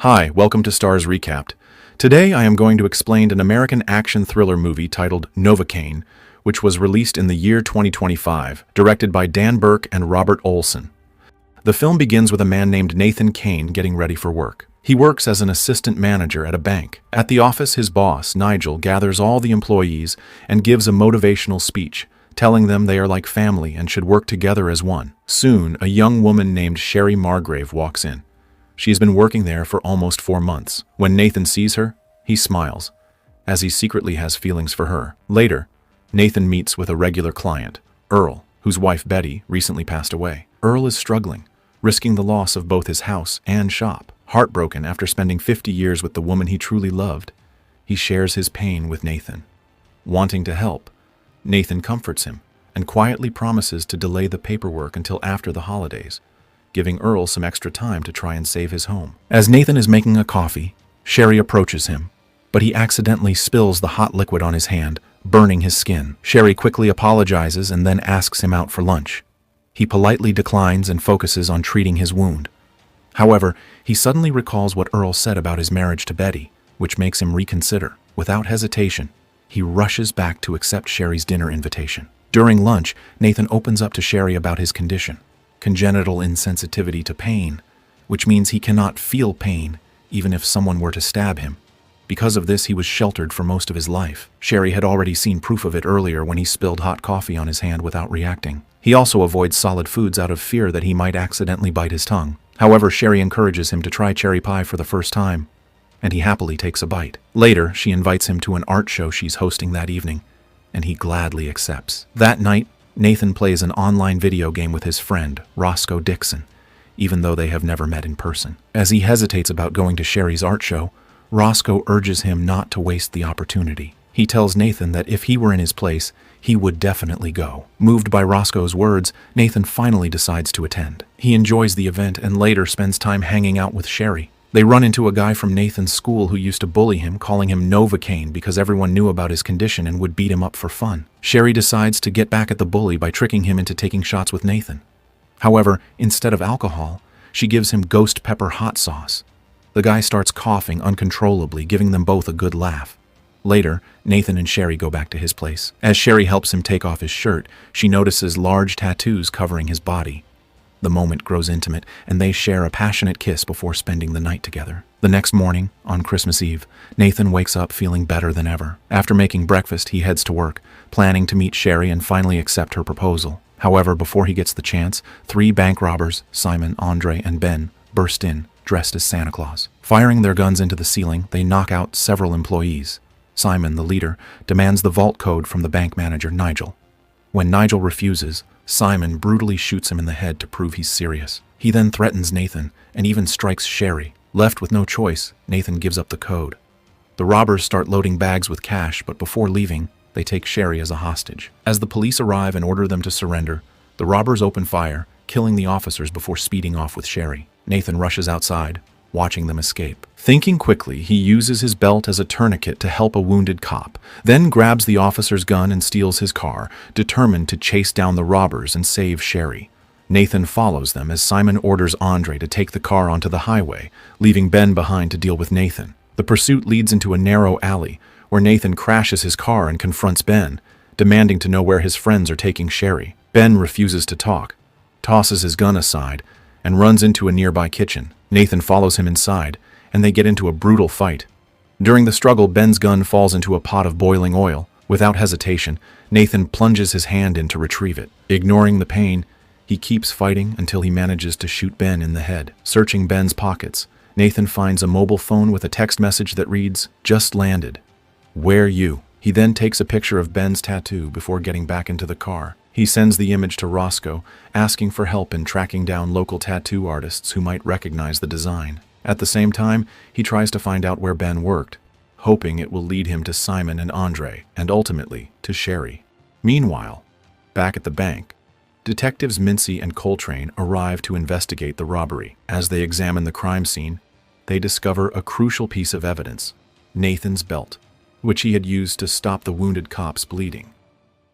Hi, welcome to Starz Recapped. Today I am going to explain an American action thriller movie titled Novocaine, which was released in the year 2025, directed by Berk and Robert Olsen. The film begins with a man named Nathan Caine getting ready for work. He works as an assistant manager at a bank. At the office, his boss, Nigel, gathers all the employees and gives a motivational speech, telling them they are like family and should work together as one. Soon, a young woman named Sherry Margrave walks in. She has been working there for almost 4 months. When Nathan sees her, he smiles, as he secretly has feelings for her. Later, Nathan meets with a regular client, Earl, whose wife Betty recently passed away. Earl is struggling, risking the loss of both his house and shop. Heartbroken after spending 50 years with the woman he truly loved, he shares his pain with Nathan. Wanting to help, Nathan comforts him and quietly promises to delay the paperwork until after the holidays, giving Earl some extra time to try and save his home. As Nathan is making a coffee, Sherry approaches him, but he accidentally spills the hot liquid on his hand, burning his skin. Sherry quickly apologizes and then asks him out for lunch. He politely declines and focuses on treating his wound. However, he suddenly recalls what Earl said about his marriage to Betty, which makes him reconsider. Without hesitation, he rushes back to accept Sherry's dinner invitation. During lunch, Nathan opens up to Sherry about his condition, congenital insensitivity to pain, which means he cannot feel pain even if someone were to stab him. Because of this, he was sheltered for most of his life. Sherry had already seen proof of it earlier when he spilled hot coffee on his hand without reacting. He also avoids solid foods out of fear that he might accidentally bite his tongue. However, Sherry encourages him to try cherry pie for the first time, and he happily takes a bite. Later, she invites him to an art show she's hosting that evening, and he gladly accepts. That night, Nathan plays an online video game with his friend, Roscoe Dixon, even though they have never met in person. As he hesitates about going to Sherry's art show, Roscoe urges him not to waste the opportunity. He tells Nathan that if he were in his place, he would definitely go. Moved by Roscoe's words, Nathan finally decides to attend. He enjoys the event and later spends time hanging out with Sherry. They run into a guy from Nathan's school who used to bully him, calling him Novocaine because everyone knew about his condition and would beat him up for fun. Sherry decides to get back at the bully by tricking him into taking shots with Nathan. However, instead of alcohol, she gives him ghost pepper hot sauce. The guy starts coughing uncontrollably, giving them both a good laugh. Later, Nathan and Sherry go back to his place. As Sherry helps him take off his shirt, she notices large tattoos covering his body. The moment grows intimate, and they share a passionate kiss before spending the night together. The next morning, on Christmas Eve, Nathan wakes up feeling better than ever. After making breakfast, he heads to work, planning to meet Sherry and finally accept her proposal. However, before he gets the chance, 3 bank robbers, Simon, Andre, and Ben, burst in, dressed as Santa Claus. Firing their guns into the ceiling, they knock out several employees. Simon, the leader, demands the vault code from the bank manager, Nigel. When Nigel refuses, Simon brutally shoots him in the head to prove he's serious. He then threatens Nathan and even strikes Sherry. Left with no choice, Nathan gives up the code. The robbers start loading bags with cash, but before leaving, they take Sherry as a hostage. As the police arrive and order them to surrender, the robbers open fire, killing the officers before speeding off with Sherry. Nathan rushes outside, watching them escape. Thinking quickly, he uses his belt as a tourniquet to help a wounded cop, then grabs the officer's gun and steals his car, determined to chase down the robbers and save Sherry. Nathan follows them as Simon orders Andre to take the car onto the highway, leaving Ben behind to deal with Nathan. The pursuit leads into a narrow alley, where Nathan crashes his car and confronts Ben, demanding to know where his friends are taking Sherry. Ben refuses to talk, tosses his gun aside, and runs into a nearby kitchen. Nathan follows him inside, and they get into a brutal fight. During the struggle, Ben's gun falls into a pot of boiling oil. Without hesitation, Nathan plunges his hand in to retrieve it. Ignoring the pain, he keeps fighting until he manages to shoot Ben in the head. Searching Ben's pockets, Nathan finds a mobile phone with a text message that reads, "Just landed. Where you?" He then takes a picture of Ben's tattoo before getting back into the car. He sends the image to Roscoe, asking for help in tracking down local tattoo artists who might recognize the design. At the same time, he tries to find out where Ben worked, hoping it will lead him to Simon and Andre, and ultimately to Sherry. Meanwhile, back at the bank, Detectives Mincy and Coltrane arrive to investigate the robbery. As they examine the crime scene, they discover a crucial piece of evidence, Nathan's belt, which he had used to stop the wounded cop's bleeding.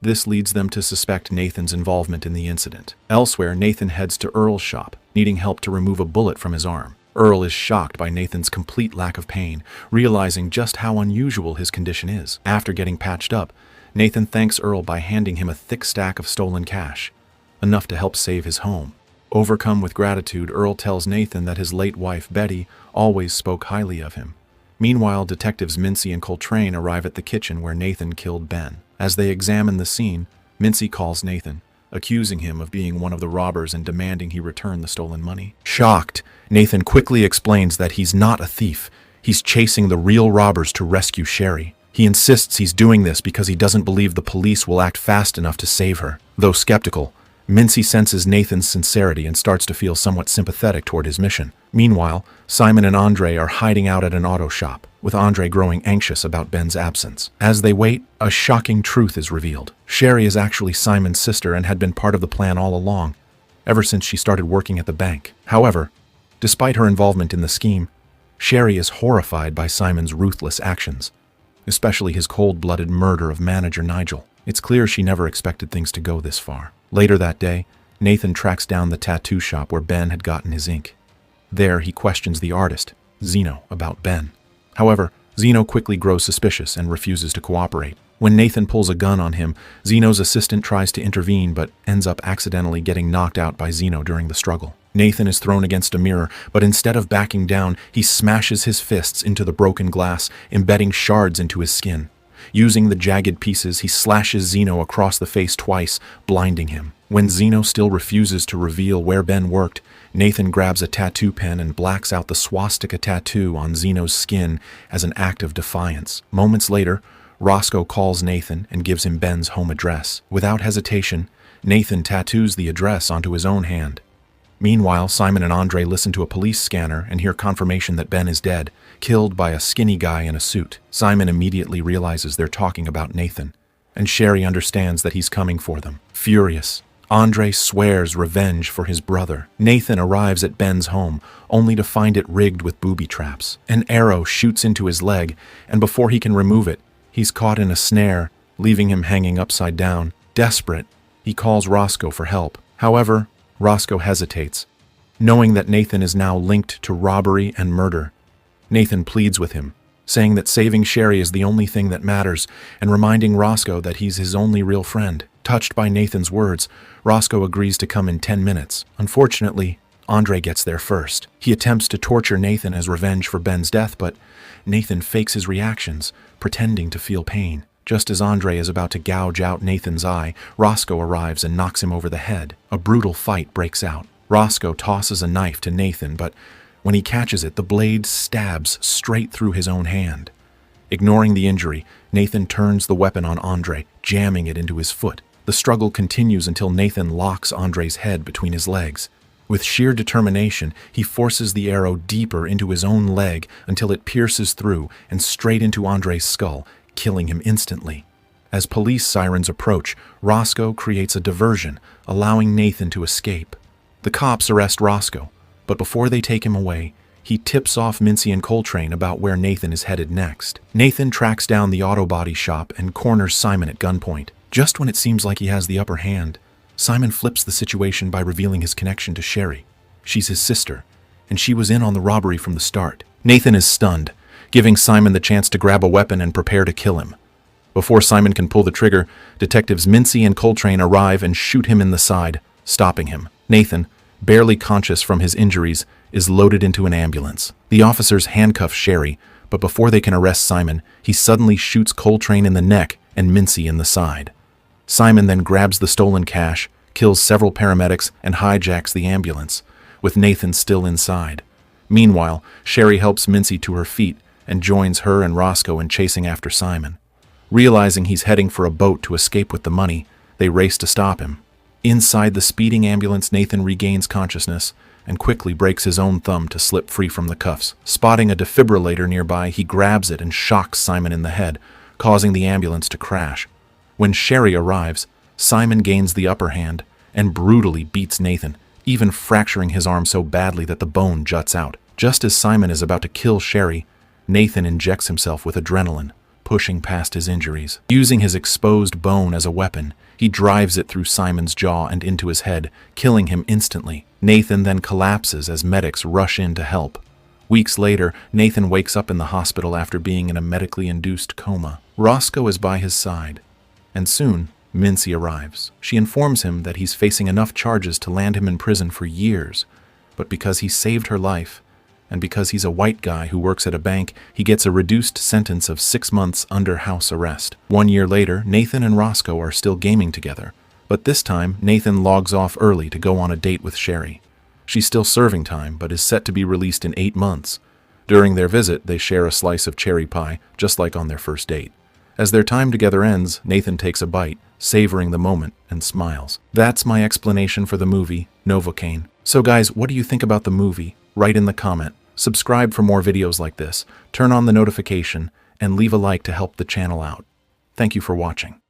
This leads them to suspect Nathan's involvement in the incident. Elsewhere, Nathan heads to Earl's shop, needing help to remove a bullet from his arm. Earl is shocked by Nathan's complete lack of pain, realizing just how unusual his condition is. After getting patched up, Nathan thanks Earl by handing him a thick stack of stolen cash, enough to help save his home. Overcome with gratitude, Earl tells Nathan that his late wife, Betty, always spoke highly of him. Meanwhile, detectives Mincy and Coltrane arrive at the kitchen where Nathan killed Ben. As they examine the scene, Mincy calls Nathan, accusing him of being one of the robbers and demanding he return the stolen money. Shocked, Nathan quickly explains that he's not a thief. He's chasing the real robbers to rescue Sherry. He insists he's doing this because he doesn't believe the police will act fast enough to save her. Though skeptical, Mincy senses Nathan's sincerity and starts to feel somewhat sympathetic toward his mission. Meanwhile, Simon and Andre are hiding out at an auto shop, with Andre growing anxious about Ben's absence. As they wait, a shocking truth is revealed. Sherry is actually Simon's sister and had been part of the plan all along, ever since she started working at the bank. However, despite her involvement in the scheme, Sherry is horrified by Simon's ruthless actions, especially his cold-blooded murder of manager Nigel. It's clear she never expected things to go this far. Later that day, Nathan tracks down the tattoo shop where Ben had gotten his ink. There, he questions the artist, Zeno, about Ben. However, Zeno quickly grows suspicious and refuses to cooperate. When Nathan pulls a gun on him, Zeno's assistant tries to intervene but ends up accidentally getting knocked out by Zeno during the struggle. Nathan is thrown against a mirror, but instead of backing down, he smashes his fists into the broken glass, embedding shards into his skin. Using the jagged pieces, he slashes Zeno across the face twice, blinding him. When Zeno still refuses to reveal where Ben worked, Nathan grabs a tattoo pen and blacks out the swastika tattoo on Zeno's skin as an act of defiance. Moments later, Roscoe calls Nathan and gives him Ben's home address. Without hesitation, Nathan tattoos the address onto his own hand. Meanwhile, Simon and Andre listen to a police scanner and hear confirmation that Ben is dead, killed by a skinny guy in a suit. Simon immediately realizes they're talking about Nathan, and Sherry understands that he's coming for them. Furious, Andre swears revenge for his brother. Nathan arrives at Ben's home, only to find it rigged with booby traps. An arrow shoots into his leg, and before he can remove it, he's caught in a snare, leaving him hanging upside down. Desperate, he calls Roscoe for help. However, Roscoe hesitates, knowing that Nathan is now linked to robbery and murder. Nathan pleads with him, saying that saving Sherry is the only thing that matters, and reminding Roscoe that he's his only real friend. Touched by Nathan's words, Roscoe agrees to come in 10 minutes. Unfortunately, Andre gets there first. He attempts to torture Nathan as revenge for Ben's death, but Nathan fakes his reactions, pretending to feel pain. Just as Andre is about to gouge out Nathan's eye, Roscoe arrives and knocks him over the head. A brutal fight breaks out. Roscoe tosses a knife to Nathan, but when he catches it, the blade stabs straight through his own hand. Ignoring the injury, Nathan turns the weapon on Andre, jamming it into his foot. The struggle continues until Nathan locks Andre's head between his legs. With sheer determination, he forces the arrow deeper into his own leg until it pierces through and straight into Andre's skull, killing him instantly. As police sirens approach, Roscoe creates a diversion, allowing Nathan to escape. The cops arrest Roscoe, but before they take him away, he tips off Mincy and Coltrane about where Nathan is headed next. Nathan tracks down the auto body shop and corners Simon at gunpoint. Just when it seems like he has the upper hand, Simon flips the situation by revealing his connection to Sherry. She's his sister, and she was in on the robbery from the start. Nathan is stunned, giving Simon the chance to grab a weapon and prepare to kill him. Before Simon can pull the trigger, detectives Mincy and Coltrane arrive and shoot him in the side, stopping him. Nathan, barely conscious from his injuries, is loaded into an ambulance. The officers handcuff Sherry, but before they can arrest Simon, he suddenly shoots Coltrane in the neck and Mincy in the side. Simon then grabs the stolen cash, kills several paramedics, and hijacks the ambulance, with Nathan still inside. Meanwhile, Sherry helps Mincy to her feet and joins her and Roscoe in chasing after Simon. Realizing he's heading for a boat to escape with the money, they race to stop him. Inside the speeding ambulance, Nathan regains consciousness and quickly breaks his own thumb to slip free from the cuffs. Spotting a defibrillator nearby, he grabs it and shocks Simon in the head, causing the ambulance to crash. When Sherry arrives, Simon gains the upper hand and brutally beats Nathan, even fracturing his arm so badly that the bone juts out. Just as Simon is about to kill Sherry, Nathan injects himself with adrenaline, pushing past his injuries. Using his exposed bone as a weapon, he drives it through Simon's jaw and into his head, killing him instantly. Nathan then collapses as medics rush in to help. Weeks later, Nathan wakes up in the hospital after being in a medically induced coma. Roscoe is by his side, and soon, Mincy arrives. She informs him that he's facing enough charges to land him in prison for years, but because he saved her life, and because he's a white guy who works at a bank, he gets a reduced sentence of 6 months under house arrest. 1 year later, Nathan and Roscoe are still gaming together, but this time, Nathan logs off early to go on a date with Sherry. She's still serving time, but is set to be released in 8 months. During their visit, they share a slice of cherry pie, just like on their first date. As their time together ends, Nathan takes a bite, savoring the moment, and smiles. That's my explanation for the movie, Novocaine. So guys, what do you think about the movie? Write in the comment. Subscribe for more videos like this, turn on the notification, and leave a like to help the channel out. Thank you for watching.